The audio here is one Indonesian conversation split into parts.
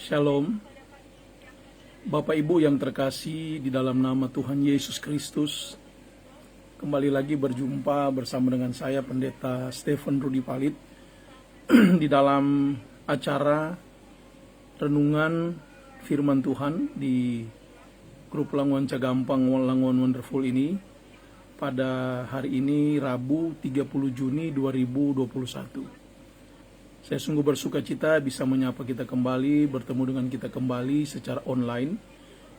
Shalom, Bapak Ibu yang terkasih di dalam nama Tuhan Yesus Kristus. Kembali lagi berjumpa bersama dengan saya Pendeta Stephen Rudi Palit di dalam acara renungan firman Tuhan di grup Languan Cagampang Languan Wonderful ini pada hari ini Rabu 30 Juni 2021. Saya sungguh bersuka cita bisa menyapa kita kembali, bertemu dengan kita kembali secara online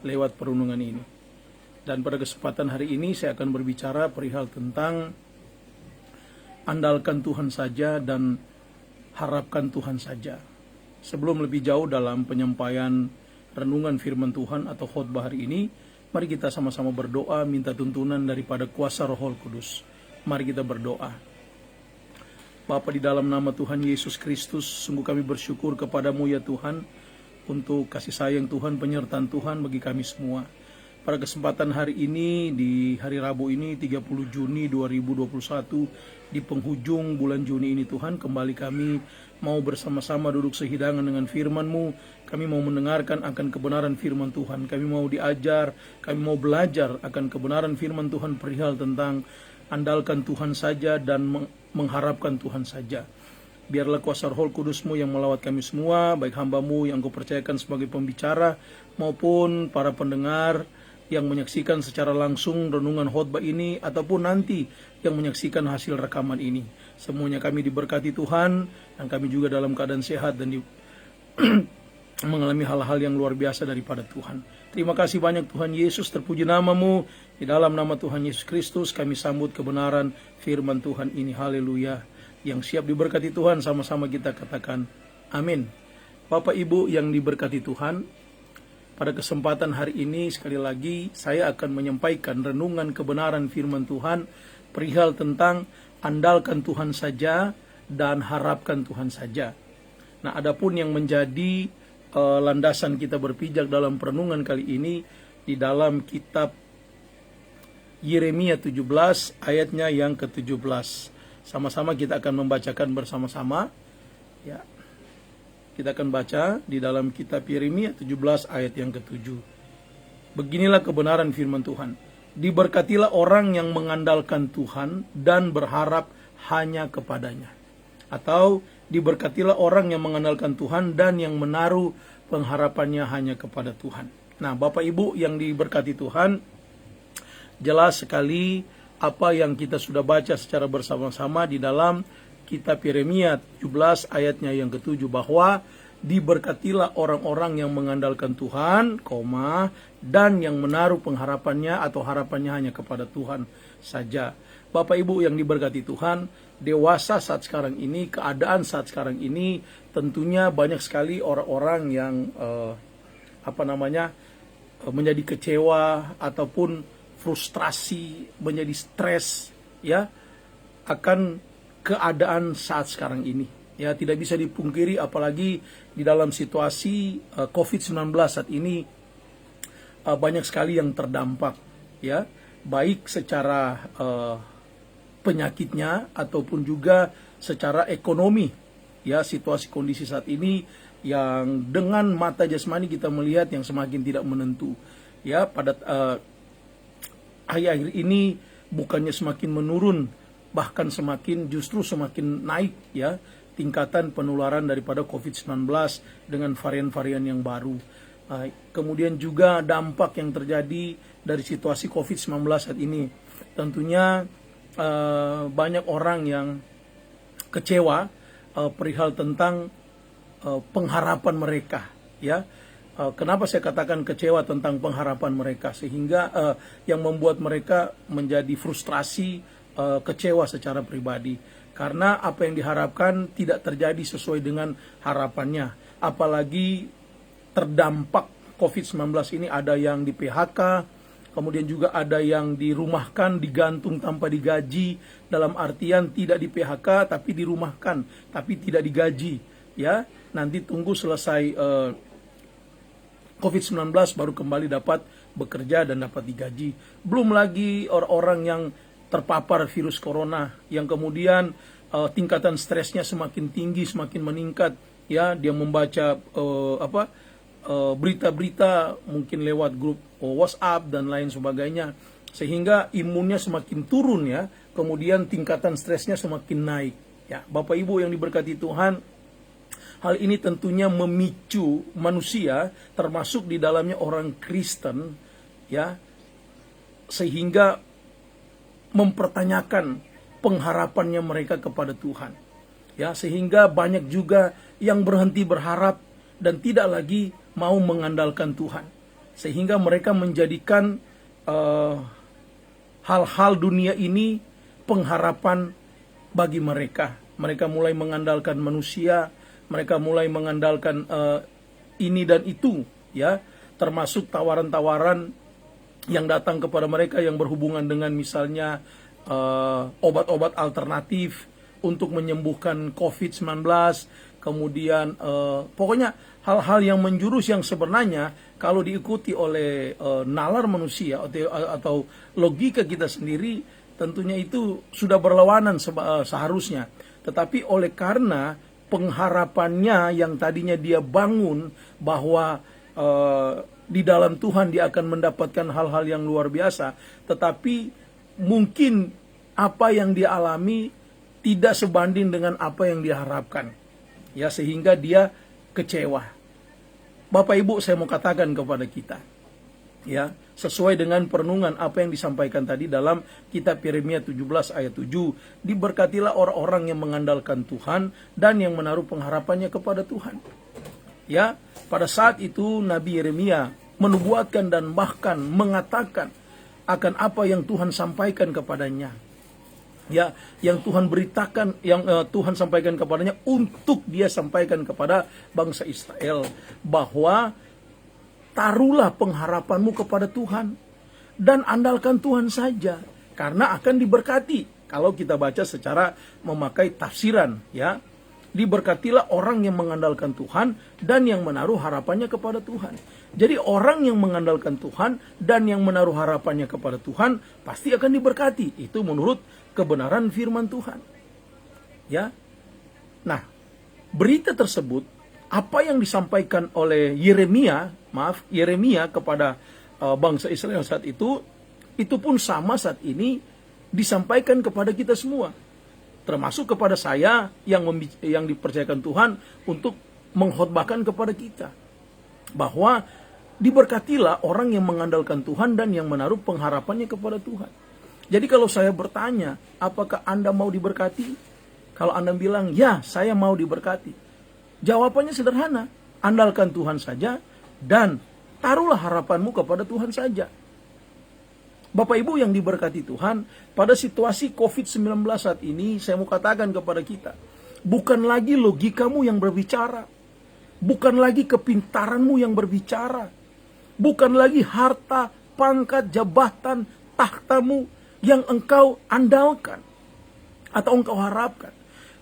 lewat perundungan ini. Dan pada kesempatan hari ini saya akan berbicara perihal tentang andalkan Tuhan saja dan harapkan Tuhan saja. Sebelum lebih jauh dalam penyampaian renungan firman Tuhan atau khotbah hari ini, mari kita sama-sama berdoa minta tuntunan daripada kuasa Roh Kudus. Mari kita berdoa. Bapa, di dalam nama Tuhan Yesus Kristus, sungguh kami bersyukur kepadamu ya Tuhan, untuk kasih sayang Tuhan, penyertaan Tuhan bagi kami semua. Pada kesempatan hari ini, di hari Rabu ini, 30 Juni 2021, di penghujung bulan Juni ini Tuhan, kembali kami mau bersama-sama duduk sehidangan dengan firman-Mu. Kami mau mendengarkan akan kebenaran firman Tuhan. Kami mau diajar, kami mau belajar akan kebenaran firman Tuhan perihal tentang andalkan Tuhan saja dan mengharapkan Tuhan saja. Biarlah kuasa Roh Kudus-Mu yang melawat kami semua, baik hamba-Mu yang Kau percayakan sebagai pembicara, maupun para pendengar yang menyaksikan secara langsung renungan khotbah ini, ataupun nanti yang menyaksikan hasil rekaman ini. Semuanya kami diberkati Tuhan, dan kami juga dalam keadaan sehat dan mengalami hal-hal yang luar biasa daripada Tuhan. Terima kasih banyak Tuhan Yesus, terpuji nama-Mu. Di dalam nama Tuhan Yesus Kristus kami sambut kebenaran firman Tuhan ini. Haleluya. Yang siap diberkati Tuhan, sama-sama kita katakan amin. Bapak Ibu yang diberkati Tuhan, pada kesempatan hari ini sekali lagi saya akan menyampaikan renungan kebenaran firman Tuhan perihal tentang andalkan Tuhan saja dan harapkan Tuhan saja. Nah, adapun yang menjadi landasan kita berpijak dalam perenungan kali ini di dalam kitab Yeremia 17 ayatnya yang ke-17. Sama-sama kita akan membacakan bersama-sama. Ya. Kita akan baca di dalam kitab Yeremia 17 ayat yang ke-7. Beginilah kebenaran firman Tuhan. Diberkatilah orang yang mengandalkan Tuhan dan berharap hanya kepadanya. Atau diberkatilah orang yang mengandalkan Tuhan dan yang menaruh pengharapannya hanya kepada Tuhan. Nah, Bapak Ibu yang diberkati Tuhan, jelas sekali apa yang kita sudah baca secara bersama-sama di dalam kitab Yeremia 17 ayatnya yang ke-7, bahwa diberkatilah orang-orang yang mengandalkan Tuhan, dan yang menaruh pengharapannya atau harapannya hanya kepada Tuhan saja. Bapak Ibu yang diberkati Tuhan, dewasa saat sekarang ini, keadaan saat sekarang ini, tentunya banyak sekali orang-orang yang menjadi kecewa ataupun frustrasi, menjadi stres ya akan keadaan saat sekarang ini. Ya, tidak bisa dipungkiri apalagi di dalam situasi COVID-19 saat ini banyak sekali yang terdampak ya, baik secara penyakitnya ataupun juga secara ekonomi. Ya, situasi kondisi saat ini yang dengan mata jasmani kita melihat yang semakin tidak menentu. Ya, pada akhir-akhir ini bukannya semakin menurun, bahkan justru semakin naik ya tingkatan penularan daripada COVID-19 dengan varian-varian yang baru. Kemudian juga dampak yang terjadi dari situasi COVID-19 saat ini. Tentunya banyak orang yang kecewa perihal tentang pengharapan mereka ya. Kenapa saya katakan kecewa tentang pengharapan mereka, sehingga yang membuat mereka menjadi frustrasi, kecewa secara pribadi karena apa yang diharapkan tidak terjadi sesuai dengan harapannya. Apalagi terdampak COVID-19 ini, ada yang di PHK, kemudian juga ada yang dirumahkan, digantung tanpa digaji, dalam artian tidak di PHK tapi dirumahkan, tapi tidak digaji ya. Nanti tunggu selesai COVID-19 baru kembali dapat bekerja dan dapat digaji. Belum lagi orang-orang yang terpapar virus corona yang kemudian tingkatan stresnya semakin tinggi, semakin meningkat ya. Dia membaca berita-berita mungkin lewat grup WhatsApp dan lain sebagainya, sehingga imunnya semakin turun ya, kemudian tingkatan stresnya semakin naik. Ya, Bapak Ibu yang diberkati Tuhan, hal ini tentunya memicu manusia, termasuk di dalamnya orang Kristen, ya, sehingga mempertanyakan pengharapannya mereka kepada Tuhan. Ya, sehingga banyak juga yang berhenti berharap dan tidak lagi mau mengandalkan Tuhan. Sehingga mereka menjadikan hal-hal dunia ini pengharapan bagi mereka. Mereka mulai mengandalkan manusia, mereka mulai mengandalkan ini dan itu, ya, termasuk tawaran-tawaran yang datang kepada mereka yang berhubungan dengan misalnya obat-obat alternatif untuk menyembuhkan COVID-19, kemudian pokoknya hal-hal yang menjurus yang sebenarnya kalau diikuti oleh nalar manusia atau logika kita sendiri, tentunya itu sudah berlawanan seharusnya. Tetapi oleh karena pengharapannya yang tadinya dia bangun bahwa di dalam Tuhan dia akan mendapatkan hal-hal yang luar biasa, tetapi mungkin apa yang dia alami tidak sebanding dengan apa yang dia harapkan, ya, sehingga dia kecewa. Bapak Ibu, saya mau katakan kepada kita, ya, sesuai dengan perenungan apa yang disampaikan tadi dalam kitab Yeremia 17 ayat 7, diberkatilah orang-orang yang mengandalkan Tuhan dan yang menaruh pengharapannya kepada Tuhan. Ya, pada saat itu Nabi Yeremia menubuatkan dan bahkan mengatakan akan apa yang Tuhan sampaikan kepadanya. Ya, yang Tuhan beritakan, yang Tuhan sampaikan kepadanya untuk dia sampaikan kepada bangsa Israel, bahwa taruhlah pengharapanmu kepada Tuhan dan andalkan Tuhan saja, karena akan diberkati. Kalau kita baca secara memakai tafsiran, ya, diberkatilah orang yang mengandalkan Tuhan dan yang menaruh harapannya kepada Tuhan. Jadi orang yang mengandalkan Tuhan dan yang menaruh harapannya kepada Tuhan pasti akan diberkati. Itu menurut kebenaran firman Tuhan. Ya. Nah, berita tersebut, apa yang disampaikan oleh Yeremia kepada bangsa Israel saat itu pun sama saat ini disampaikan kepada kita semua. Termasuk kepada saya yang dipercayakan Tuhan untuk mengkhotbahkan kepada kita, bahwa diberkatilah orang yang mengandalkan Tuhan dan yang menaruh pengharapannya kepada Tuhan. Jadi kalau saya bertanya, apakah Anda mau diberkati? Kalau Anda bilang, ya, saya mau diberkati, jawabannya sederhana, andalkan Tuhan saja dan taruhlah harapanmu kepada Tuhan saja. Bapak Ibu yang diberkati Tuhan, pada situasi COVID-19 saat ini, saya mau katakan kepada kita, bukan lagi logikamu yang berbicara, bukan lagi kepintaranmu yang berbicara, bukan lagi harta, pangkat, jabatan, tahtamu yang engkau andalkan atau engkau harapkan.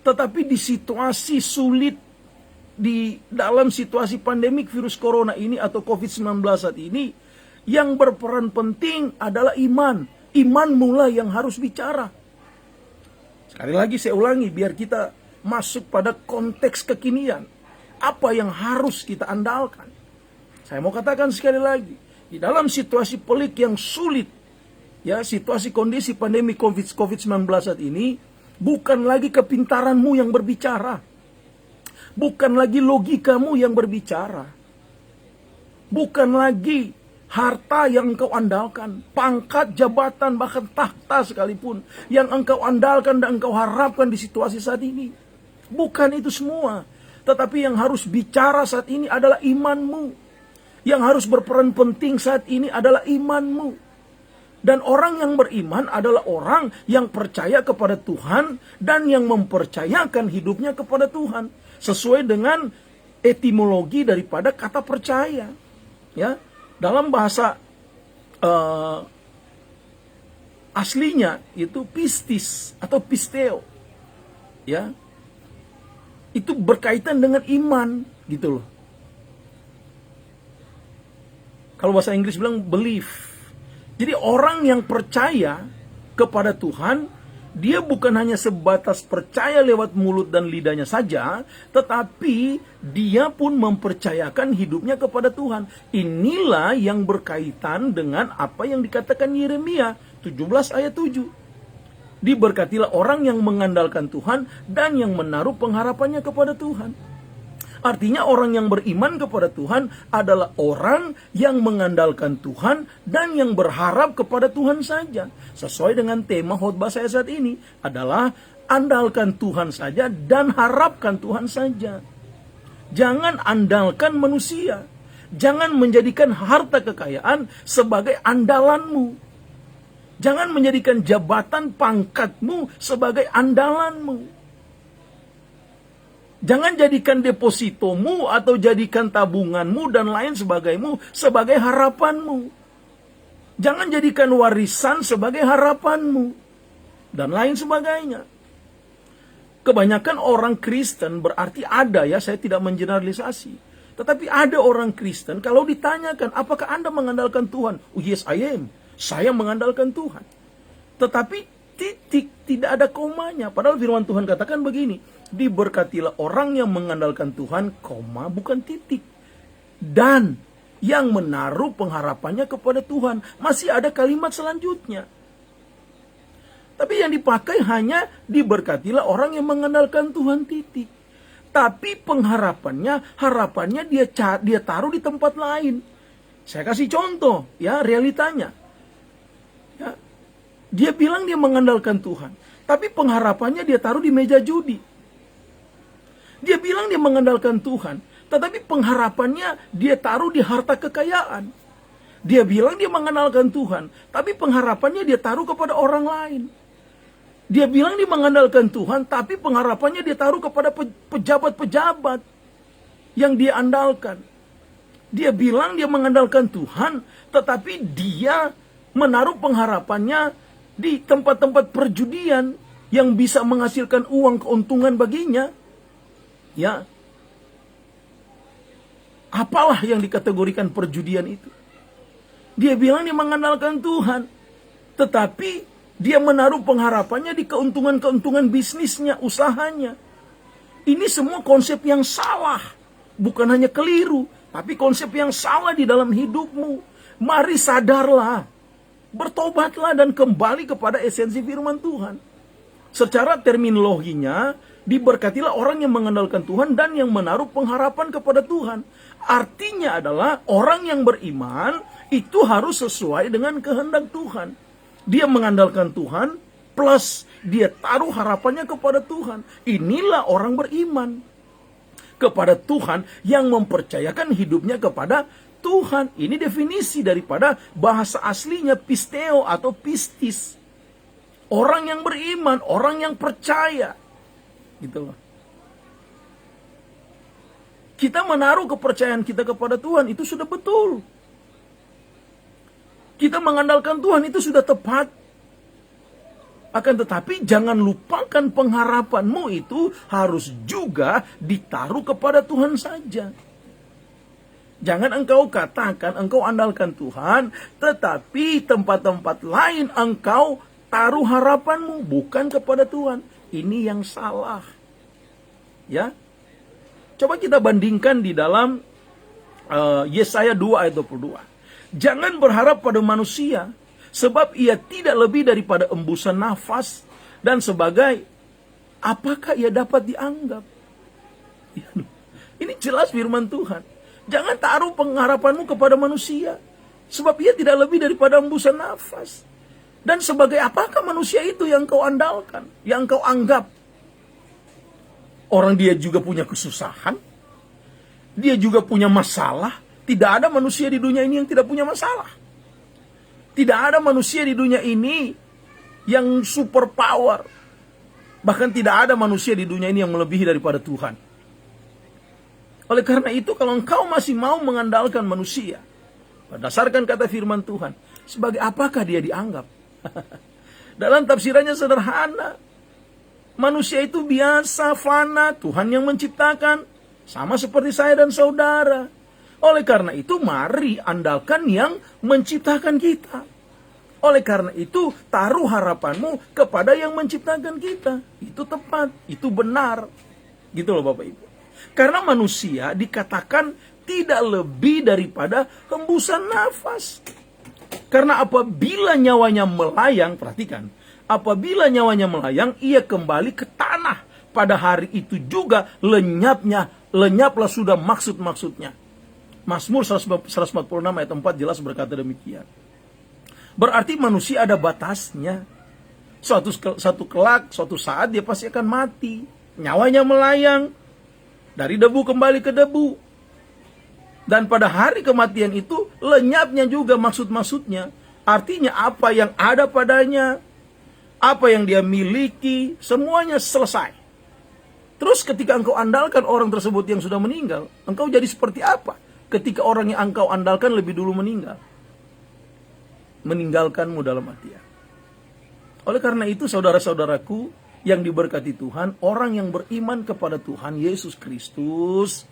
Tetapi di situasi sulit, di dalam situasi pandemik virus corona ini atau COVID-19 saat ini, yang berperan penting adalah iman. Iman mula yang harus bicara. Sekali lagi saya ulangi, biar kita masuk pada konteks kekinian. Apa yang harus kita andalkan? Saya mau katakan sekali lagi, di dalam situasi pelik yang sulit, ya, situasi kondisi pandemi COVID-19 saat ini, bukan lagi kepintaranmu yang berbicara, bukan lagi logikamu yang berbicara, bukan lagi harta yang engkau andalkan, pangkat, jabatan, bahkan tahta sekalipun yang engkau andalkan dan engkau harapkan di situasi saat ini. Bukan itu semua. Tetapi yang harus bicara saat ini adalah imanmu. Yang harus berperan penting saat ini adalah imanmu. Dan orang yang beriman adalah orang yang percaya kepada Tuhan dan yang mempercayakan hidupnya kepada Tuhan. Sesuai dengan etimologi daripada kata percaya. Ya. Dalam bahasa aslinya itu pistis atau pisteo, ya, itu berkaitan dengan iman, gitu loh. Kalau bahasa Inggris bilang belief. Jadi orang yang percaya kepada Tuhan Dia bukan hanya sebatas percaya lewat mulut dan lidahnya saja, tetapi dia pun mempercayakan hidupnya kepada Tuhan. Inilah yang berkaitan dengan apa yang dikatakan Yeremia 17 ayat 7. Diberkatilah orang yang mengandalkan Tuhan dan yang menaruh pengharapannya kepada Tuhan. Artinya orang yang beriman kepada Tuhan adalah orang yang mengandalkan Tuhan dan yang berharap kepada Tuhan saja. Sesuai dengan tema khotbah saya saat ini adalah andalkan Tuhan saja dan harapkan Tuhan saja. Jangan andalkan manusia. Jangan menjadikan harta kekayaan sebagai andalanmu. Jangan menjadikan jabatan pangkatmu sebagai andalanmu. Jangan jadikan depositomu atau jadikan tabunganmu dan lain sebagaimu sebagai harapanmu. Jangan jadikan warisan sebagai harapanmu. Dan lain sebagainya. Kebanyakan orang Kristen berarti ada ya, saya tidak mengeneralisasi. Tetapi ada orang Kristen kalau ditanyakan apakah Anda mengandalkan Tuhan? Oh yes I am. Saya mengandalkan Tuhan. Tetapi titik, tidak ada komanya. Padahal firman Tuhan katakan begini. Diberkatilah orang yang mengandalkan Tuhan, koma, bukan titik. Dan yang menaruh pengharapannya kepada Tuhan. Masih ada kalimat selanjutnya. Tapi yang dipakai hanya diberkatilah orang yang mengandalkan Tuhan, titik. Tapi harapannya dia taruh di tempat lain. Saya kasih contoh, ya, realitanya. Ya, dia bilang dia mengandalkan Tuhan. Tapi pengharapannya dia taruh di meja judi. Dia bilang dia mengandalkan Tuhan, tetapi pengharapannya dia taruh di harta kekayaan. Dia bilang dia mengandalkan Tuhan, tapi pengharapannya dia taruh kepada orang lain. Dia bilang dia mengandalkan Tuhan, tapi pengharapannya dia taruh kepada pejabat-pejabat yang dia andalkan. Dia bilang dia mengandalkan Tuhan, tetapi dia menaruh pengharapannya di tempat-tempat perjudian yang bisa menghasilkan uang keuntungan baginya. Ya, apalah yang dikategorikan perjudian itu? Dia bilang dia mengandalkan Tuhan, tetapi dia menaruh pengharapannya di keuntungan-keuntungan bisnisnya, usahanya. Ini semua konsep yang salah, bukan hanya keliru, tapi konsep yang salah di dalam hidupmu. Mari sadarlah, bertobatlah dan kembali kepada esensi firman Tuhan. Secara terminologinya, diberkatilah orang yang mengandalkan Tuhan dan yang menaruh pengharapan kepada Tuhan. Artinya adalah orang yang beriman itu harus sesuai dengan kehendak Tuhan. Dia mengandalkan Tuhan plus dia taruh harapannya kepada Tuhan. Inilah orang beriman kepada Tuhan yang mempercayakan hidupnya kepada Tuhan. Ini definisi daripada bahasa aslinya pisteo atau pistis. Orang yang beriman, orang yang percaya. Gitu loh. Kita menaruh kepercayaan kita kepada Tuhan, itu sudah betul. Kita mengandalkan Tuhan, itu sudah tepat. Akan tetapi jangan lupakan pengharapanmu itu harus juga ditaruh kepada Tuhan saja. Jangan engkau katakan engkau andalkan Tuhan, tetapi tempat-tempat lain engkau taruh harapanmu bukan kepada Tuhan. Ini yang salah. Ya. Coba kita bandingkan di dalam Yesaya 2 ayat 22. Jangan berharap pada manusia, sebab ia tidak lebih daripada embusan nafas, dan sebagai apakah ia dapat dianggap? Ini jelas firman Tuhan. Jangan taruh pengharapanmu kepada manusia, sebab ia tidak lebih daripada embusan nafas. Dan sebagai apakah manusia itu yang kau andalkan, yang kau anggap? Orang dia juga punya kesusahan, dia juga punya masalah. Tidak ada manusia di dunia ini yang tidak punya masalah. Tidak ada manusia di dunia ini yang super power. Bahkan tidak ada manusia di dunia ini yang melebihi daripada Tuhan. Oleh karena itu, kalau engkau masih mau mengandalkan manusia, berdasarkan kata firman Tuhan, sebagai apakah dia dianggap? Dalam tafsirannya sederhana. Manusia itu biasa, fana, Tuhan yang menciptakan. Sama seperti saya dan saudara. Oleh karena itu, mari andalkan yang menciptakan kita. Oleh karena itu, taruh harapanmu kepada yang menciptakan kita. Itu tepat, itu benar. Gitu loh Bapak Ibu. Karena manusia dikatakan tidak lebih daripada hembusan nafas. Karena apabila nyawanya melayang, perhatikan, apabila nyawanya melayang, ia kembali ke tanah. Pada hari itu juga lenyaplah sudah maksud-maksudnya. Mazmur 146 ayat 4 jelas berkata demikian. Berarti manusia ada batasnya. Suatu kelak, suatu saat dia pasti akan mati. Nyawanya melayang. Dari debu kembali ke debu. Dan pada hari kematian itu, lenyapnya juga maksud-maksudnya. Artinya apa yang ada padanya, apa yang dia miliki, semuanya selesai. Terus ketika engkau andalkan orang tersebut yang sudah meninggal, engkau jadi seperti apa? Ketika orang yang engkau andalkan lebih dulu meninggal. Meninggalkanmu dalam artian. Oleh karena itu saudara-saudaraku yang diberkati Tuhan, orang yang beriman kepada Tuhan Yesus Kristus,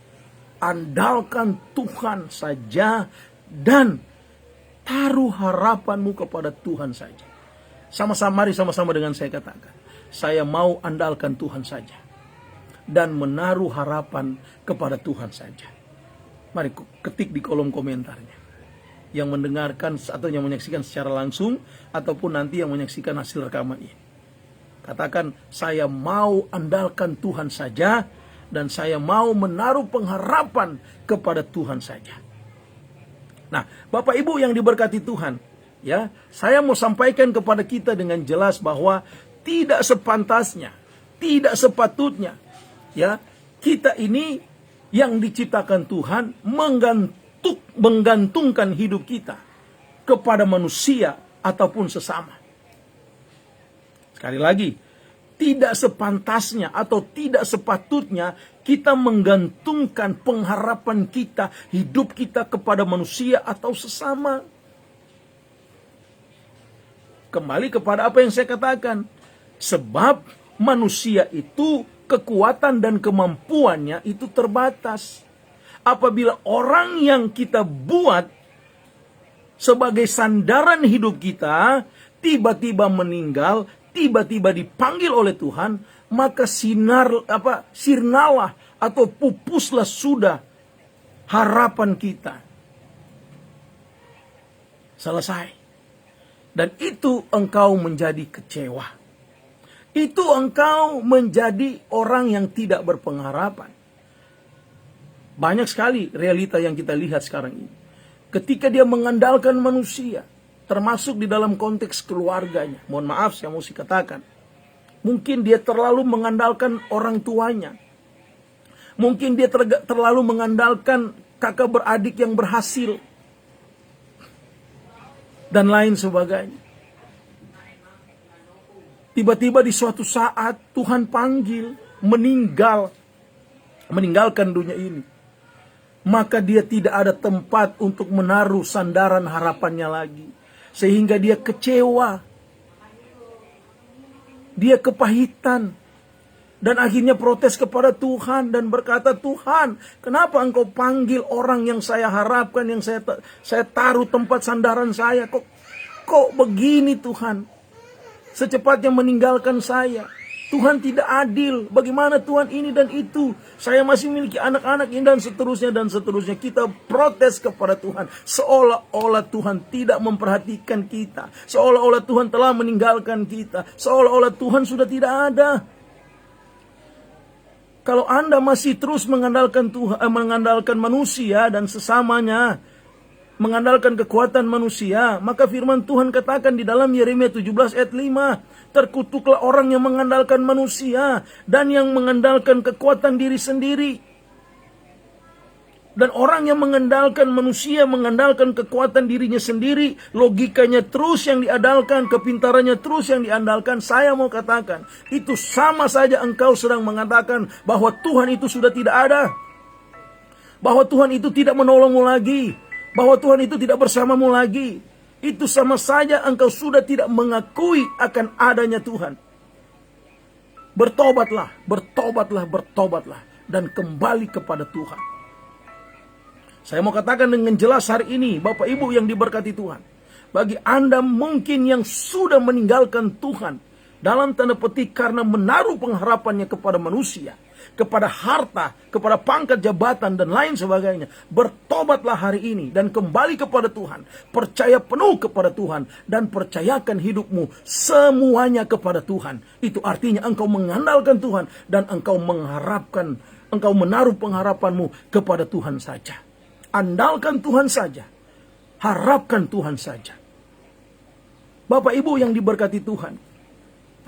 andalkan Tuhan saja dan taruh harapanmu kepada Tuhan saja. Mari sama-sama dengan saya katakan, saya mau andalkan Tuhan saja dan menaruh harapan kepada Tuhan saja. Mari ketik di kolom komentarnya. Yang mendengarkan atau yang menyaksikan secara langsung, ataupun nanti yang menyaksikan hasil rekaman ini. Katakan, saya mau andalkan Tuhan saja, dan saya mau menaruh pengharapan kepada Tuhan saja. Nah, Bapak Ibu yang diberkati Tuhan, ya, saya mau sampaikan kepada kita dengan jelas bahwa tidak sepantasnya, tidak sepatutnya, ya, kita ini yang diciptakan Tuhan menggantungkan hidup kita kepada manusia ataupun sesama. Sekali lagi, tidak sepantasnya atau tidak sepatutnya kita menggantungkan pengharapan kita, hidup kita kepada manusia atau sesama. Kembali kepada apa yang saya katakan. Sebab manusia itu kekuatan dan kemampuannya itu terbatas. Apabila orang yang kita buat sebagai sandaran hidup kita tiba-tiba meninggal, tiba-tiba dipanggil oleh Tuhan, maka sirnalah atau pupuslah sudah harapan kita. Selesai. Dan itu engkau menjadi kecewa. Itu engkau menjadi orang yang tidak berpengharapan. Banyak sekali realita yang kita lihat sekarang ini. Ketika dia mengandalkan manusia, termasuk di dalam konteks keluarganya. Mohon maaf saya mesti katakan. Mungkin dia terlalu mengandalkan orang tuanya. Mungkin dia terlalu mengandalkan kakak beradik yang berhasil. Dan lain sebagainya. Tiba-tiba di suatu saat Tuhan panggil, meninggalkan dunia ini. Maka dia tidak ada tempat untuk menaruh sandaran harapannya lagi. Sehingga dia kecewa. Dia kepahitan. Dan akhirnya protes kepada Tuhan dan berkata, Tuhan, kenapa engkau panggil orang yang saya harapkan, yang saya taruh tempat sandaran saya? Kok begini Tuhan? Secepatnya meninggalkan saya. Tuhan tidak adil. Bagaimana Tuhan ini dan itu? Saya masih memiliki anak-anak ini dan seterusnya dan seterusnya. Kita protes kepada Tuhan. Seolah-olah Tuhan tidak memperhatikan kita. Seolah-olah Tuhan telah meninggalkan kita. Seolah-olah Tuhan sudah tidak ada. Kalau Anda masih terus mengandalkan manusia dan sesamanya, mengandalkan kekuatan manusia, maka firman Tuhan katakan di dalam Yeremia 17 ayat 5, terkutuklah orang yang mengandalkan manusia dan yang mengandalkan kekuatan diri sendiri. Dan orang yang mengandalkan manusia, mengandalkan kekuatan dirinya sendiri, logikanya terus yang diandalkan, kepintarannya terus yang diandalkan. Saya mau katakan, itu sama saja engkau sedang mengatakan bahwa Tuhan itu sudah tidak ada. Bahwa Tuhan itu tidak menolongmu lagi. Bahwa Tuhan itu tidak bersamamu lagi. Itu sama saja engkau sudah tidak mengakui akan adanya Tuhan. Bertobatlah, bertobatlah, bertobatlah. Dan kembali kepada Tuhan. Saya mau katakan dengan jelas hari ini, Bapak Ibu yang diberkati Tuhan. Bagi Anda mungkin yang sudah meninggalkan Tuhan, dalam tanda petik karena menaruh pengharapannya kepada manusia, kepada harta, kepada pangkat jabatan dan lain sebagainya. Bertobatlah hari ini dan kembali kepada Tuhan. Percaya penuh kepada Tuhan dan percayakan hidupmu semuanya kepada Tuhan. Itu artinya engkau mengandalkan Tuhan dan engkau menaruh pengharapanmu kepada Tuhan saja. Andalkan Tuhan saja. Harapkan Tuhan saja. Bapak Ibu yang diberkati Tuhan,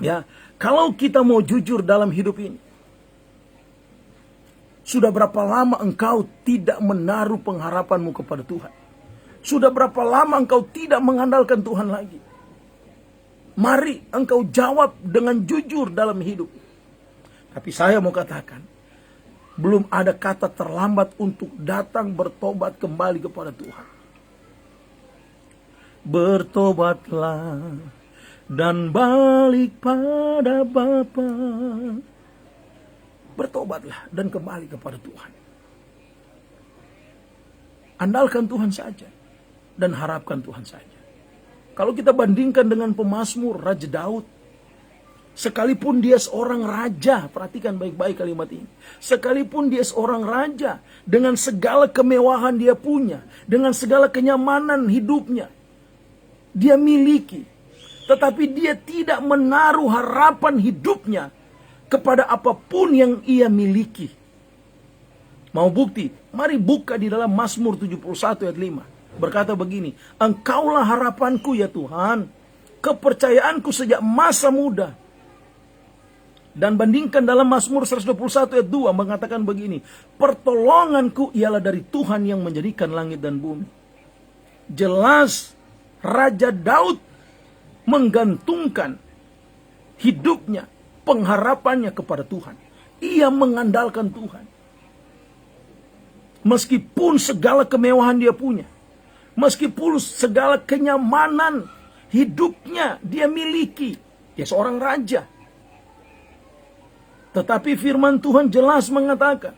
ya, kalau kita mau jujur dalam hidup ini, sudah berapa lama engkau tidak menaruh pengharapanmu kepada Tuhan? Sudah berapa lama engkau tidak mengandalkan Tuhan lagi? Mari engkau jawab dengan jujur dalam hidup. Tapi saya mau katakan, belum ada kata terlambat untuk datang bertobat kembali kepada Tuhan. Bertobatlah dan balik pada Bapa. Bertobatlah dan kembali kepada Tuhan. Andalkan Tuhan saja dan harapkan Tuhan saja. Kalau kita bandingkan dengan pemazmur Raja Daud, sekalipun dia seorang raja, perhatikan baik-baik kalimat ini. Sekalipun dia seorang raja, dengan segala kemewahan dia punya, dengan segala kenyamanan hidupnya, dia miliki. Tetapi dia tidak menaruh harapan hidupnya kepada apapun yang ia miliki. Mau bukti? Mari buka di dalam Mazmur 71 ayat 5. Berkata begini, Engkaulah harapanku ya Tuhan, kepercayaanku sejak masa muda. Dan bandingkan dalam Mazmur 121 ayat 2 mengatakan begini, pertolonganku ialah dari Tuhan yang menjadikan langit dan bumi. Jelas Raja Daud menggantungkan hidupnya, pengharapannya kepada Tuhan. Ia mengandalkan Tuhan. Meskipun segala kemewahan dia punya, meskipun segala kenyamanan hidupnya dia miliki, dia seorang raja. Tetapi firman Tuhan jelas mengatakan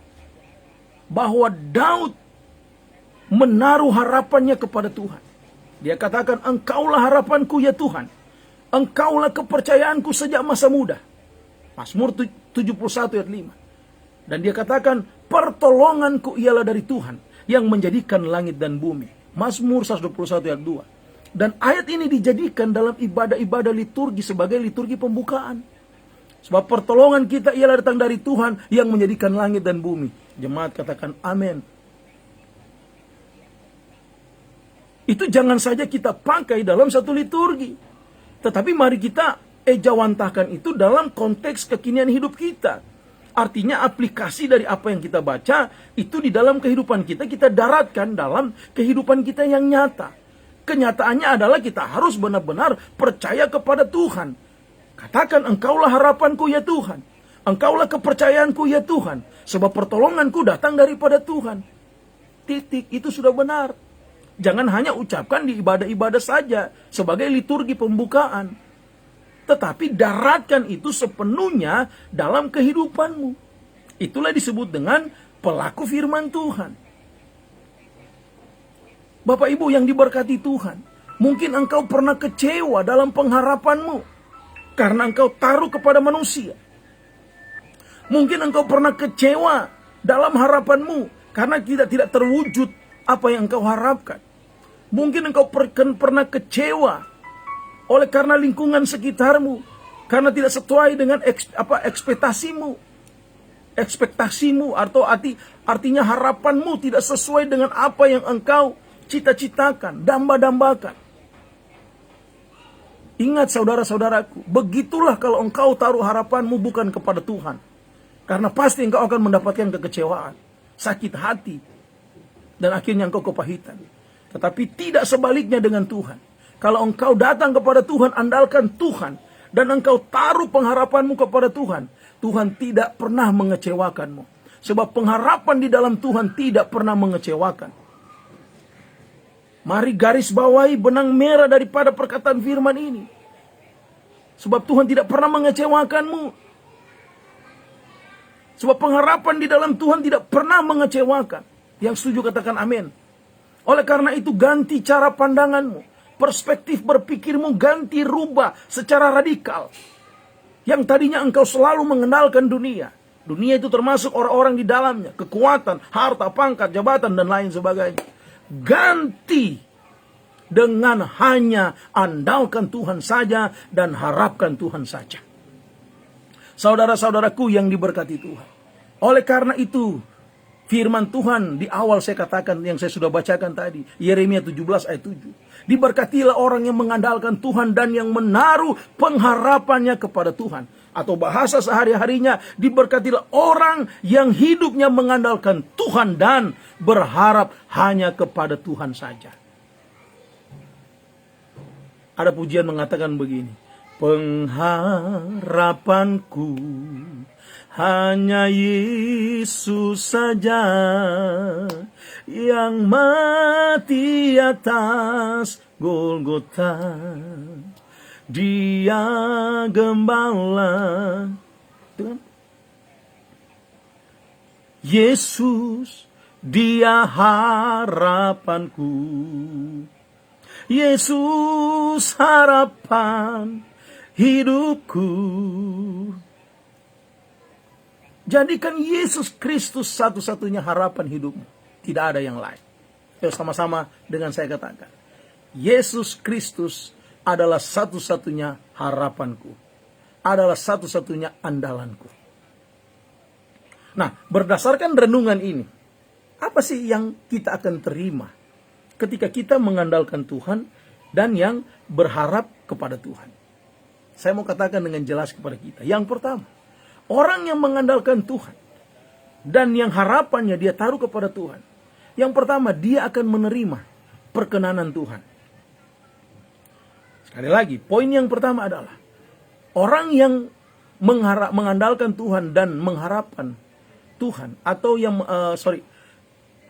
bahwa Daud menaruh harapannya kepada Tuhan. Dia katakan, Engkaulah harapanku ya Tuhan. Engkaulah kepercayaanku sejak masa muda. Mazmur 71 ayat 5. Dan dia katakan, pertolonganku ialah dari Tuhan yang menjadikan langit dan bumi. Mazmur 121 ayat 2. Dan ayat ini dijadikan dalam ibadah-ibadah liturgi sebagai liturgi pembukaan. Sebab pertolongan kita ialah datang dari Tuhan yang menjadikan langit dan bumi. Jemaat katakan amin. Itu jangan saja kita pakai dalam satu liturgi. Tetapi mari kita ejawantahkan itu dalam konteks kekinian hidup kita. Artinya aplikasi dari apa yang kita baca itu di dalam kehidupan kita, kita daratkan dalam kehidupan kita yang nyata. Kenyataannya adalah kita harus benar-benar percaya kepada Tuhan. Katakan, Engkaulah harapanku ya Tuhan. Engkaulah kepercayaanku ya Tuhan. Sebab pertolonganku datang daripada Tuhan. Titik, itu sudah benar. Jangan hanya ucapkan di ibadah-ibadah saja sebagai liturgi pembukaan. Tetapi daratkan itu sepenuhnya dalam kehidupanmu. Itulah disebut dengan pelaku firman Tuhan. Bapak Ibu yang diberkati Tuhan, mungkin engkau pernah kecewa dalam pengharapanmu karena engkau taruh kepada manusia. Mungkin engkau pernah kecewa dalam harapanmu karena tidak terwujud apa yang engkau harapkan. Mungkin engkau pernah kecewa oleh karena lingkungan sekitarmu, karena tidak sesuai dengan ekspektasimu atau artinya harapanmu tidak sesuai dengan apa yang engkau cita-citakan, damba-dambakan. Ingat saudara-saudaraku, begitulah kalau engkau taruh harapanmu bukan kepada Tuhan. Karena pasti engkau akan mendapatkan kekecewaan, sakit hati, dan akhirnya engkau kepahitan. Tetapi tidak sebaliknya dengan Tuhan. Kalau engkau datang kepada Tuhan, andalkan Tuhan, dan engkau taruh pengharapanmu kepada Tuhan, Tuhan tidak pernah mengecewakanmu. Sebab pengharapan di dalam Tuhan tidak pernah mengecewakan. Mari garis bawahi benang merah daripada perkataan firman ini. Sebab Tuhan tidak pernah mengecewakanmu. Sebab pengharapan di dalam Tuhan tidak pernah mengecewakan. Yang setuju katakan amin. Oleh karena itu ganti cara pandanganmu. Perspektif berpikirmu ganti, rubah secara radikal. Yang tadinya engkau selalu mengandalkan dunia. Dunia itu termasuk orang-orang di dalamnya. Kekuatan, harta, pangkat, jabatan, dan lain sebagainya. Ganti dengan hanya andalkan Tuhan saja dan harapkan Tuhan saja. Saudara-saudaraku yang diberkati Tuhan. Oleh karena itu, firman Tuhan di awal saya katakan yang saya sudah bacakan tadi. Yeremia 17 ayat 7. Diberkatilah orang yang mengandalkan Tuhan dan yang menaruh pengharapannya kepada Tuhan. Atau bahasa sehari-harinya, diberkatilah orang yang hidupnya mengandalkan Tuhan dan berharap hanya kepada Tuhan saja. Ada pujian mengatakan begini. Pengharapanku hanya Yesus saja yang mati atas Golgota. Dia gembala. Yesus, dia harapanku. Yesus harapan hidupku. Jadikan Yesus Kristus satu-satunya harapan hidupmu. Tidak ada yang lain. Yuk sama-sama dengan saya katakan. Yesus Kristus adalah satu-satunya harapanku. Adalah satu-satunya andalanku. Nah, berdasarkan renungan ini, apa sih yang kita akan terima ketika kita mengandalkan Tuhan dan yang berharap kepada Tuhan? Saya mau katakan dengan jelas kepada kita. Yang pertama, orang yang mengandalkan Tuhan dan yang harapannya dia taruh kepada Tuhan. Yang pertama, dia akan menerima perkenanan Tuhan. Sekali lagi, poin yang pertama adalah orang yang mengandalkan Tuhan dan mengharapkan Tuhan, atau yang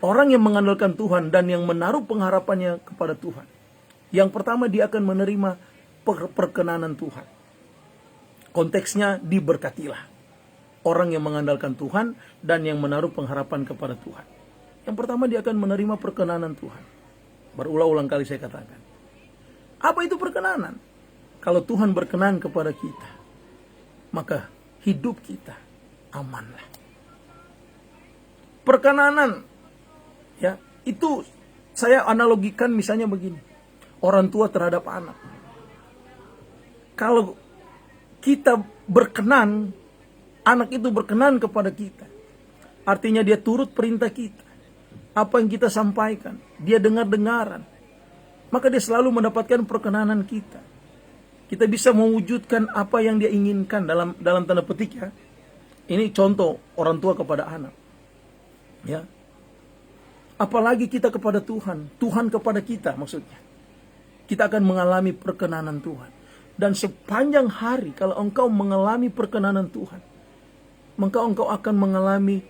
orang yang mengandalkan Tuhan dan yang menaruh pengharapannya kepada Tuhan. Yang pertama, dia akan menerima perkenanan Tuhan. Konteksnya, diberkatilah orang yang mengandalkan Tuhan dan yang menaruh pengharapan kepada Tuhan. Yang pertama, dia akan menerima perkenanan Tuhan. Berulang-ulang kali saya katakan. Apa itu perkenanan? Kalau Tuhan berkenan kepada kita, maka hidup kita amanlah. Perkenanan, ya, itu saya analogikan misalnya begini. Orang tua terhadap anak. Kalau kita berkenan, anak itu berkenan kepada kita. Artinya dia turut perintah kita. Apa yang kita sampaikan, dia dengar-dengaran. Maka dia selalu mendapatkan perkenanan kita. Kita bisa mewujudkan apa yang dia inginkan dalam tanda petik ya. Ini contoh orang tua kepada anak. Ya. Apalagi kita kepada Tuhan, Tuhan kepada kita maksudnya. Kita akan mengalami perkenanan Tuhan. Dan sepanjang hari kalau engkau mengalami perkenanan Tuhan, maka engkau akan mengalami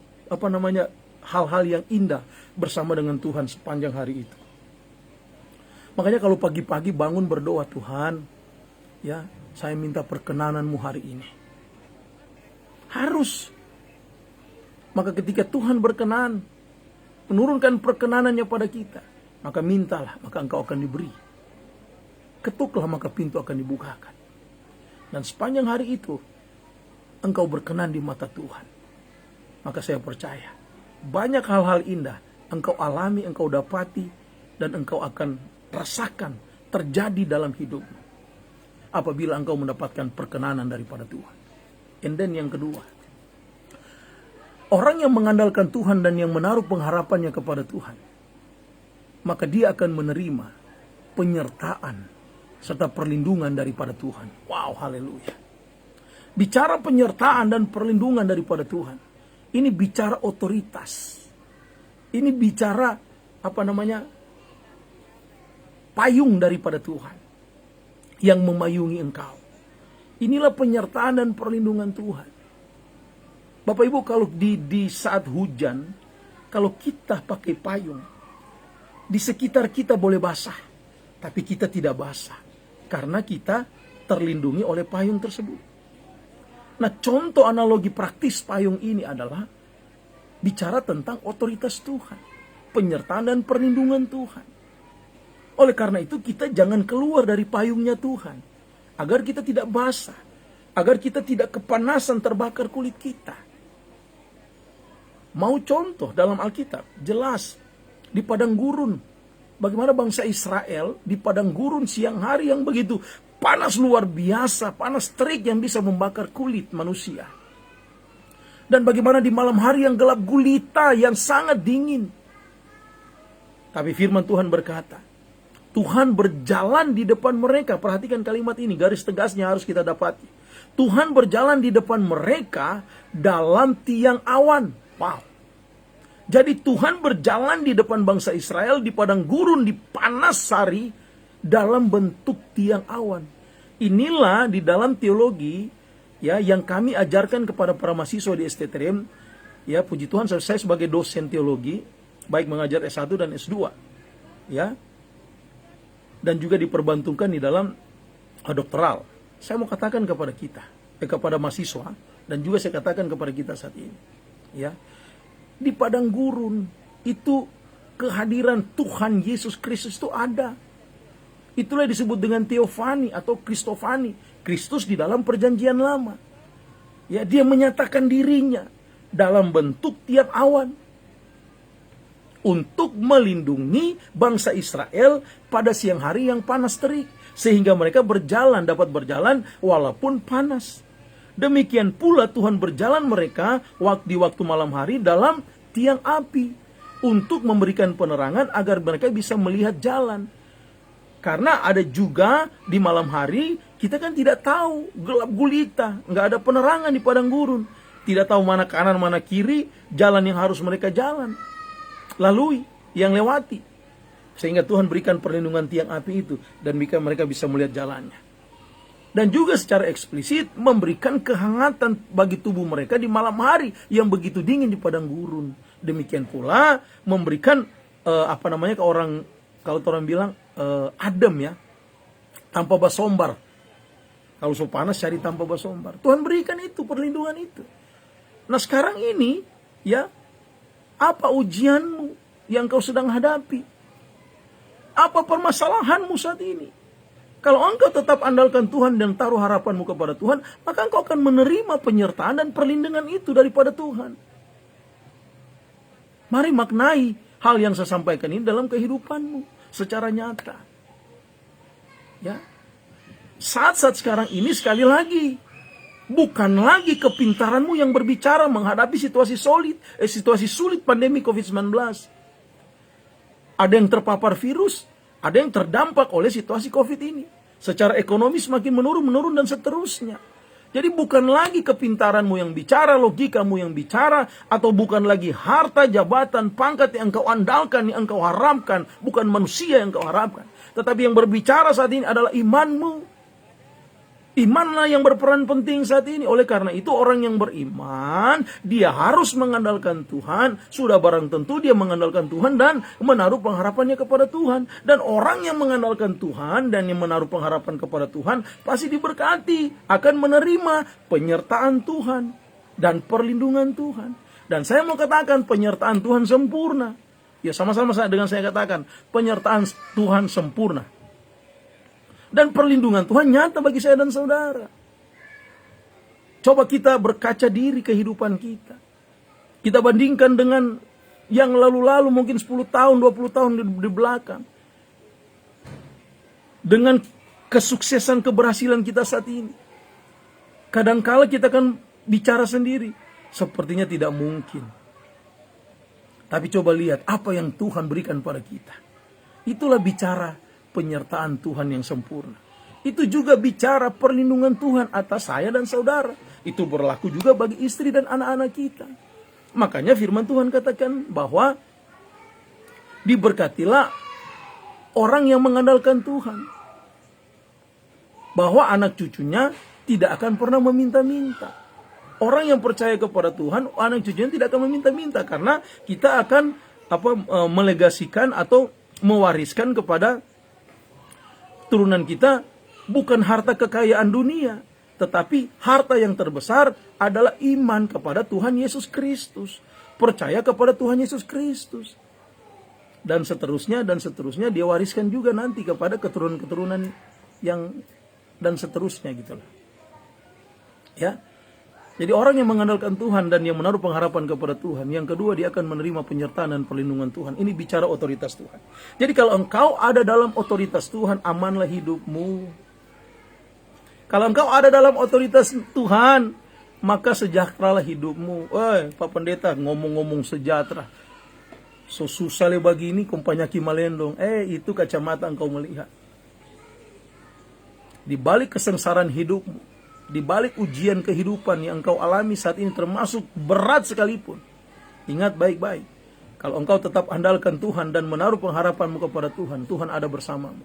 hal-hal yang indah bersama dengan Tuhan sepanjang hari itu. Makanya kalau pagi-pagi bangun berdoa, Tuhan, ya, saya minta perkenananmu hari ini. Harus. Maka ketika Tuhan berkenan, menurunkan perkenanannya pada kita, maka mintalah, maka engkau akan diberi. Ketuklah, maka pintu akan dibukakan. Dan sepanjang hari itu, engkau berkenan di mata Tuhan. Maka saya percaya, banyak hal-hal indah engkau alami, engkau dapati, dan engkau akan rasakan terjadi dalam hidupmu apabila engkau mendapatkan perkenanan daripada Tuhan. And then yang kedua, orang yang mengandalkan Tuhan dan yang menaruh pengharapannya kepada Tuhan, maka dia akan menerima penyertaan serta perlindungan daripada Tuhan. Wow, haleluya. Bicara penyertaan dan perlindungan daripada Tuhan, ini bicara otoritas. Ini bicara payung daripada Tuhan yang memayungi engkau. Inilah penyertaan dan perlindungan Tuhan. Bapak Ibu, kalau di saat hujan, kalau kita pakai payung, di sekitar kita boleh basah, tapi kita tidak basah karena kita terlindungi oleh payung tersebut. Nah, contoh analogi praktis payung ini adalah bicara tentang otoritas Tuhan, penyertaan dan perlindungan Tuhan. Oleh karena itu kita jangan keluar dari payungnya Tuhan, agar kita tidak basah, agar kita tidak kepanasan terbakar kulit kita. Mau contoh dalam Alkitab, jelas di padang gurun, bagaimana bangsa Israel di padang gurun siang hari yang begitu panas luar biasa, panas terik yang bisa membakar kulit manusia. Dan bagaimana di malam hari yang gelap gulita, yang sangat dingin. Tapi firman Tuhan berkata, Tuhan berjalan di depan mereka. Perhatikan kalimat ini, garis tegasnya harus kita dapati. Tuhan berjalan di depan mereka dalam tiang awan. Wow. Jadi Tuhan berjalan di depan bangsa Israel di padang gurun, di panas sari, dalam bentuk tiang awan. Inilah di dalam teologi ya yang kami ajarkan kepada para mahasiswa di STTRIM. Ya, puji Tuhan saya sebagai dosen teologi, baik mengajar S1 dan S2. Ya. Dan juga diperbantukan di dalam doktoral. Saya mau katakan kepada kita, kepada mahasiswa, dan juga saya katakan kepada kita saat ini, ya, di padang gurun itu kehadiran Tuhan Yesus Kristus itu ada. Itulah disebut dengan teofani atau kristofani, Kristus di dalam perjanjian lama. Ya, dia menyatakan dirinya dalam bentuk tiang awan untuk melindungi bangsa Israel pada siang hari yang panas terik, sehingga mereka dapat berjalan walaupun panas. Demikian pula Tuhan berjalan mereka di waktu malam hari dalam tiang api untuk memberikan penerangan agar mereka bisa melihat jalan. Karena ada juga di malam hari kita kan tidak tahu, gelap gulita, nggak ada penerangan di padang gurun, tidak tahu mana kanan mana kiri jalan yang harus mereka lalui, yang lewati. Sehingga Tuhan berikan perlindungan tiang api itu dan mereka bisa melihat jalannya. Dan juga secara eksplisit memberikan kehangatan bagi tubuh mereka di malam hari yang begitu dingin di padang gurun. Demikian pula memberikan kalau orang bilang adem ya, tanpa basombar. Kalau so panas cari tanpa basombar. Tuhan berikan itu, perlindungan itu. Nah sekarang ini ya, apa ujianmu yang kau sedang hadapi? Apa permasalahanmu saat ini? Kalau engkau tetap andalkan Tuhan dan taruh harapanmu kepada Tuhan, maka engkau akan menerima penyertaan dan perlindungan itu daripada Tuhan. Mari maknai hal yang saya sampaikan ini dalam kehidupanmu secara nyata. Ya. Saat-saat sekarang ini sekali lagi, bukan lagi kepintaranmu yang berbicara menghadapi situasi sulit pandemi COVID-19. Ada yang terpapar virus, ada yang terdampak oleh situasi COVID ini. Secara ekonomi semakin menurun dan seterusnya. Jadi bukan lagi kepintaranmu yang bicara, logikamu yang bicara, atau bukan lagi harta, jabatan, pangkat yang engkau andalkan, yang engkau harapkan, bukan manusia yang engkau harapkan. Tetapi yang berbicara saat ini adalah imanmu. Imanlah yang berperan penting saat ini. Oleh karena itu orang yang beriman, dia harus mengandalkan Tuhan. Sudah barang tentu dia mengandalkan Tuhan dan menaruh pengharapannya kepada Tuhan. Dan orang yang mengandalkan Tuhan dan yang menaruh pengharapan kepada Tuhan pasti diberkati, akan menerima penyertaan Tuhan dan perlindungan Tuhan. Dan saya mau katakan penyertaan Tuhan sempurna. Ya sama-sama dengan saya katakan, penyertaan Tuhan sempurna. Dan perlindungan Tuhan nyata bagi saya dan saudara. Coba kita berkaca diri kehidupan kita. Kita bandingkan dengan yang lalu-lalu mungkin 10 tahun, 20 tahun di belakang. Dengan kesuksesan, keberhasilan kita saat ini. Kadangkala kita akan bicara sendiri. Sepertinya tidak mungkin. Tapi coba lihat apa yang Tuhan berikan pada kita. Itulah bicara penyertaan Tuhan yang sempurna. Itu juga bicara perlindungan Tuhan atas saya dan saudara. Itu berlaku juga bagi istri dan anak-anak kita. Makanya firman Tuhan katakan bahwa diberkatilah orang yang mengandalkan Tuhan. Bahwa anak cucunya tidak akan pernah meminta-minta. Orang yang percaya kepada Tuhan, anak cucunya tidak akan meminta-minta. Karena kita akan melegasikan atau mewariskan kepada turunan kita bukan harta kekayaan dunia, tetapi harta yang terbesar adalah iman kepada Tuhan Yesus Kristus. Percaya kepada Tuhan Yesus Kristus. dan seterusnya dia wariskan juga nanti kepada keturunan-keturunan yang dan seterusnya gitu loh. Ya. Jadi orang yang mengandalkan Tuhan dan yang menaruh pengharapan kepada Tuhan, yang kedua dia akan menerima penyertaan dan perlindungan Tuhan. Ini bicara otoritas Tuhan. Jadi kalau engkau ada dalam otoritas Tuhan, amanlah hidupmu. Kalau engkau ada dalam otoritas Tuhan, maka sejahteralah hidupmu. Pak Pendeta ngomong-ngomong sejahtera. So susah le begini kumpanyaki malendong. Itu kacamata engkau melihat. Di balik kesengsaraan hidupmu, di balik ujian kehidupan yang engkau alami saat ini termasuk berat sekalipun, ingat baik-baik, kalau engkau tetap andalkan Tuhan dan menaruh pengharapanmu kepada Tuhan, Tuhan ada bersamamu.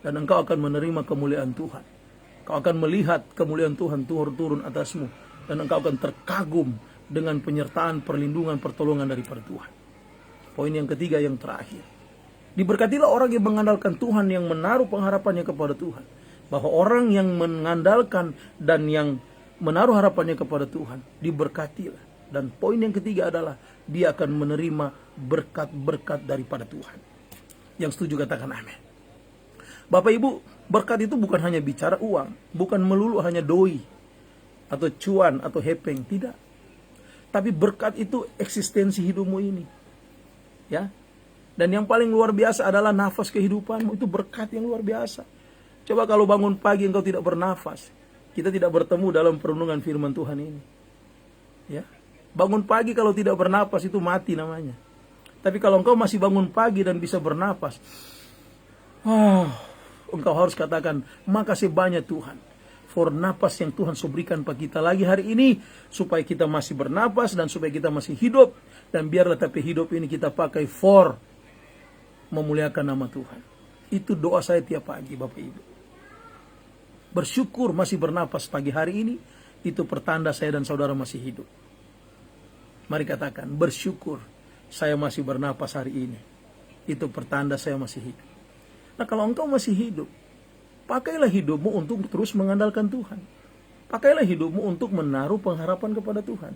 Dan engkau akan menerima kemuliaan Tuhan. Kau akan melihat kemuliaan Tuhan turun atasmu. Dan engkau akan terkagum dengan penyertaan, perlindungan, pertolongan daripada Tuhan. Poin yang ketiga yang terakhir. Diberkatilah orang yang mengandalkan Tuhan, yang menaruh pengharapannya kepada Tuhan. Bahwa orang yang mengandalkan dan yang menaruh harapannya kepada Tuhan, diberkatilah. Dan poin yang ketiga adalah dia akan menerima berkat-berkat daripada Tuhan. Yang setuju katakan amin. Bapak Ibu, berkat itu bukan hanya bicara uang, bukan melulu hanya doi, atau cuan, atau hepeng, tidak. Tapi berkat itu eksistensi hidupmu ini. Ya. Dan yang paling luar biasa adalah nafas kehidupanmu, itu berkat yang luar biasa. Coba kalau bangun pagi engkau tidak bernafas, kita tidak bertemu dalam perenungan firman Tuhan ini. Ya. Bangun pagi kalau tidak bernafas itu mati namanya. Tapi kalau engkau masih bangun pagi dan bisa bernafas, engkau harus katakan, makasih banyak Tuhan for napas yang Tuhan berikan bagi kita lagi hari ini, supaya kita masih bernapas dan supaya kita masih hidup, dan biarlah tapi hidup ini kita pakai for memuliakan nama Tuhan. Itu doa saya tiap pagi Bapak Ibu. Bersyukur masih bernapas pagi hari ini, itu pertanda saya dan saudara masih hidup. Mari katakan, bersyukur saya masih bernapas hari ini, itu pertanda saya masih hidup. Nah kalau engkau masih hidup, pakailah hidupmu untuk terus mengandalkan Tuhan. Pakailah hidupmu untuk menaruh pengharapan kepada Tuhan.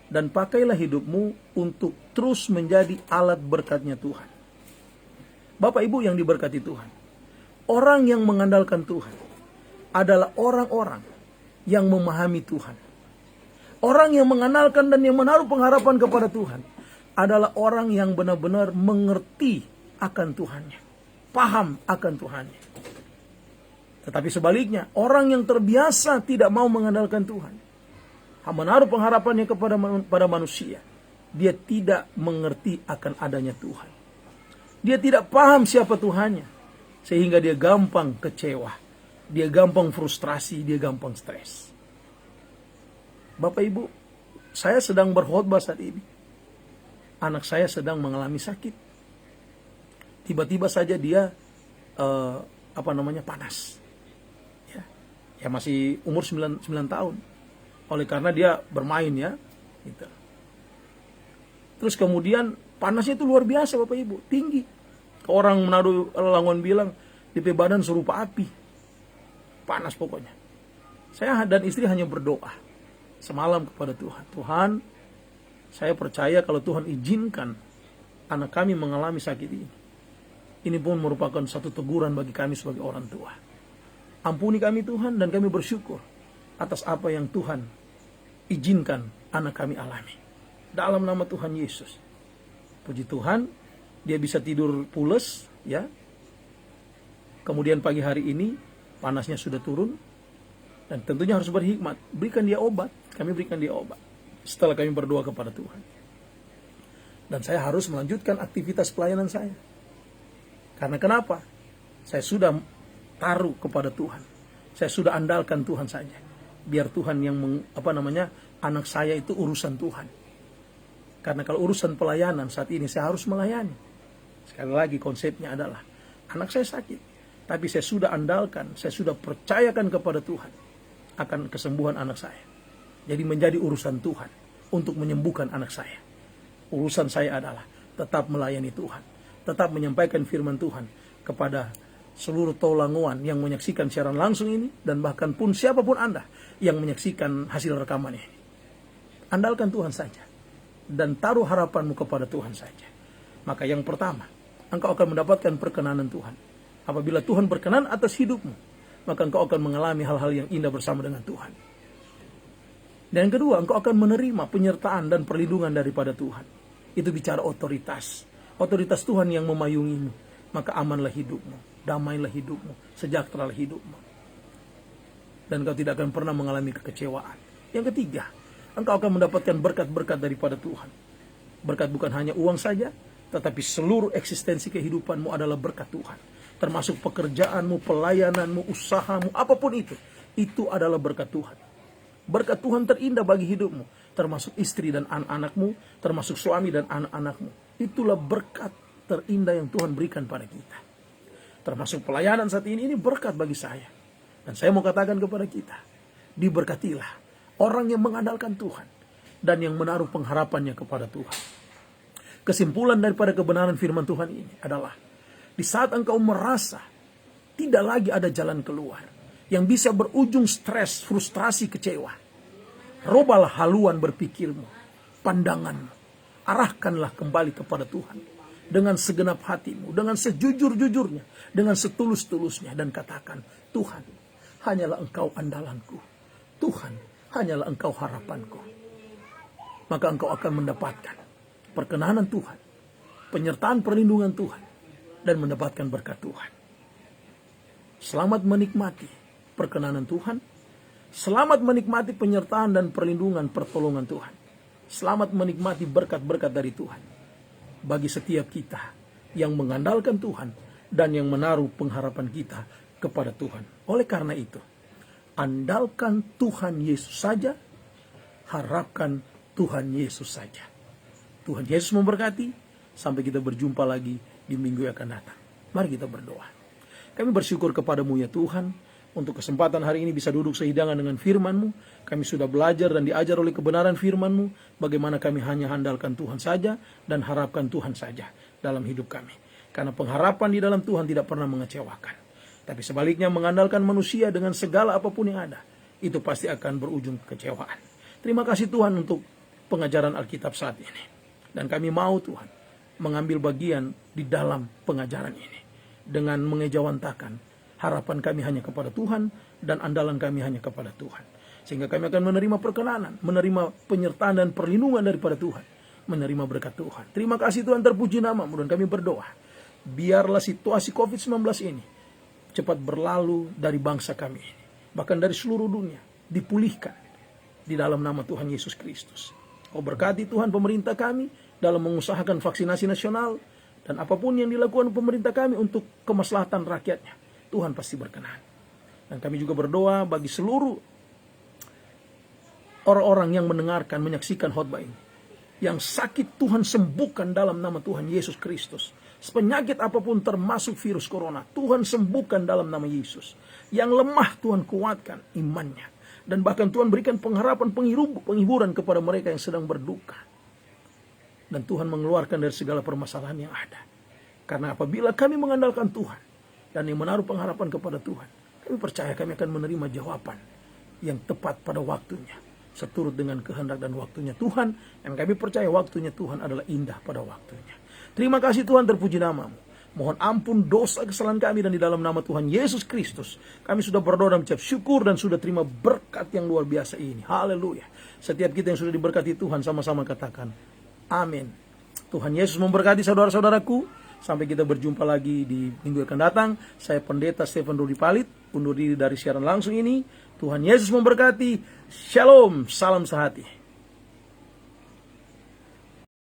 Dan pakailah hidupmu untuk terus menjadi alat berkatnya Tuhan. Bapak Ibu yang diberkati Tuhan, orang yang mengandalkan Tuhan adalah orang-orang yang memahami Tuhan. Orang yang mengandalkan dan yang menaruh pengharapan kepada Tuhan adalah orang yang benar-benar mengerti akan Tuhannya, paham akan Tuhannya. Tetapi sebaliknya, orang yang terbiasa tidak mau mengandalkan Tuhan, menaruh pengharapannya kepada manusia, dia tidak mengerti akan adanya Tuhan. Dia tidak paham siapa Tuhannya, sehingga dia gampang kecewa, dia gampang frustrasi, dia gampang stres. Bapak Ibu, saya sedang berkhotbah saat ini. Anak saya sedang mengalami sakit. Tiba-tiba saja dia panas. Ya masih umur 9 tahun. Oleh karena dia bermain ya. Gitu. Terus kemudian panasnya itu luar biasa Bapak Ibu, tinggi. Orang Manado Langon bilang DP badan serupa api. Panas pokoknya. Saya dan istri hanya berdoa semalam kepada Tuhan. Tuhan, saya percaya kalau Tuhan izinkan anak kami mengalami sakit ini, ini pun merupakan satu teguran bagi kami sebagai orang tua. Ampuni kami Tuhan, dan kami bersyukur atas apa yang Tuhan izinkan anak kami alami. Dalam nama Tuhan Yesus. Puji Tuhan, dia bisa tidur pules, ya. Kemudian pagi hari ini panasnya sudah turun, dan tentunya harus berhikmat. Berikan dia obat, kami berikan dia obat. Setelah kami berdoa kepada Tuhan. Dan saya harus melanjutkan aktivitas pelayanan saya. Karena kenapa? Saya sudah taruh kepada Tuhan. Saya sudah andalkan Tuhan saja. Biar Tuhan yang anak saya itu urusan Tuhan. Karena kalau urusan pelayanan saat ini saya harus melayani. Sekali lagi konsepnya adalah anak saya sakit, tapi saya sudah andalkan, saya sudah percayakan kepada Tuhan akan kesembuhan anak saya. Jadi menjadi urusan Tuhan untuk menyembuhkan anak saya. Urusan saya adalah tetap melayani Tuhan, tetap menyampaikan firman Tuhan kepada seluruh Taulangoan yang menyaksikan siaran langsung ini, dan bahkan pun siapapun Anda yang menyaksikan hasil rekaman ini. Andalkan Tuhan saja dan taruh harapanmu kepada Tuhan saja. Maka yang pertama, engkau akan mendapatkan perkenanan Tuhan. Apabila Tuhan berkenan atas hidupmu, maka engkau akan mengalami hal-hal yang indah bersama dengan Tuhan. Dan yang kedua, engkau akan menerima penyertaan dan perlindungan daripada Tuhan. Itu bicara otoritas. Otoritas Tuhan yang memayungimu. Maka amanlah hidupmu, damailah hidupmu, sejahteralah hidupmu. Dan engkau tidak akan pernah mengalami kekecewaan. Yang ketiga, engkau akan mendapatkan berkat-berkat daripada Tuhan. Berkat bukan hanya uang saja, tetapi seluruh eksistensi kehidupanmu adalah berkat Tuhan. Termasuk pekerjaanmu, pelayananmu, usahamu, apapun itu. Itu adalah berkat Tuhan. Berkat Tuhan terindah bagi hidupmu. Termasuk istri dan anak-anakmu, termasuk suami dan anak-anakmu. Itulah berkat terindah yang Tuhan berikan pada kita. Termasuk pelayanan saat ini berkat bagi saya. Dan saya mau katakan kepada kita, diberkatilah orang yang mengandalkan Tuhan dan yang menaruh pengharapannya kepada Tuhan. Kesimpulan daripada kebenaran firman Tuhan ini adalah, di saat engkau merasa tidak lagi ada jalan keluar yang bisa berujung stres, frustrasi, kecewa, robalah haluan berpikirmu, pandanganmu, arahkanlah kembali kepada Tuhan dengan segenap hatimu, dengan sejujur-jujurnya, dengan setulus-tulusnya, dan katakan, Tuhan, hanyalah engkau andalanku, Tuhan, hanyalah engkau harapanku. Maka engkau akan mendapatkan perkenanan Tuhan, penyertaan perlindungan Tuhan, dan mendapatkan berkat Tuhan. Selamat menikmati perkenanan Tuhan, selamat menikmati penyertaan dan perlindungan pertolongan Tuhan. Selamat menikmati berkat-berkat dari Tuhan bagi setiap kita yang mengandalkan Tuhan dan yang menaruh pengharapan kita kepada Tuhan. Oleh karena itu, andalkan Tuhan Yesus saja, harapkan Tuhan Yesus saja. Tuhan Yesus memberkati. Sampai kita berjumpa lagi di minggu yang akan datang. Mari kita berdoa. Kami bersyukur kepadamu ya Tuhan, untuk kesempatan hari ini bisa duduk sehidangan dengan firman-Mu. Kami sudah belajar dan diajar oleh kebenaran firman-Mu, bagaimana kami hanya handalkan Tuhan saja dan harapkan Tuhan saja dalam hidup kami. Karena pengharapan di dalam Tuhan tidak pernah mengecewakan. Tapi sebaliknya mengandalkan manusia dengan segala apapun yang ada, itu pasti akan berujung kekecewaan. Terima kasih Tuhan untuk pengajaran Alkitab saat ini. Dan kami mau Tuhan mengambil bagian di dalam pengajaran ini. Dengan mengejawantakan harapan kami hanya kepada Tuhan dan andalan kami hanya kepada Tuhan. Sehingga kami akan menerima perkenanan, menerima penyertaan dan perlindungan daripada Tuhan. Menerima berkat Tuhan. Terima kasih Tuhan, terpuji nama-Mu, dan kami berdoa. Biarlah situasi COVID-19 ini cepat berlalu dari bangsa kami ini. Bahkan dari seluruh dunia. Dipulihkan di dalam nama Tuhan Yesus Kristus. Kau berkati Tuhan pemerintah kami dalam mengusahakan vaksinasi nasional, dan apapun yang dilakukan pemerintah kami untuk kemaslahatan rakyatnya, Tuhan pasti berkenan. Dan kami juga berdoa bagi seluruh orang-orang yang mendengarkan, menyaksikan khotbah ini, yang sakit Tuhan sembuhkan dalam nama Tuhan Yesus Kristus. Penyakit apapun termasuk virus corona, Tuhan sembuhkan dalam nama Yesus. Yang lemah Tuhan kuatkan imannya. Dan bahkan Tuhan berikan pengharapan, penghiburan kepada mereka yang sedang berduka. Dan Tuhan mengeluarkan dari segala permasalahan yang ada. Karena apabila kami mengandalkan Tuhan dan yang menaruh pengharapan kepada Tuhan, kami percaya kami akan menerima jawaban yang tepat pada waktunya, seturut dengan kehendak dan waktunya Tuhan. Dan kami percaya waktunya Tuhan adalah indah pada waktunya. Terima kasih Tuhan, terpuji nama-Mu. Mohon ampun dosa kesalahan kami, dan di dalam nama Tuhan Yesus Kristus kami sudah berdoa dan mengucap syukur dan sudah terima berkat yang luar biasa ini. Haleluya. Setiap kita yang sudah diberkati Tuhan, sama-sama katakan amin. Tuhan Yesus memberkati saudara-saudaraku. Sampai kita berjumpa lagi di minggu yang akan datang. Saya Pendeta Stephen Rudi Palit, undur diri dari siaran langsung ini. Tuhan Yesus memberkati. Shalom, salam sehati.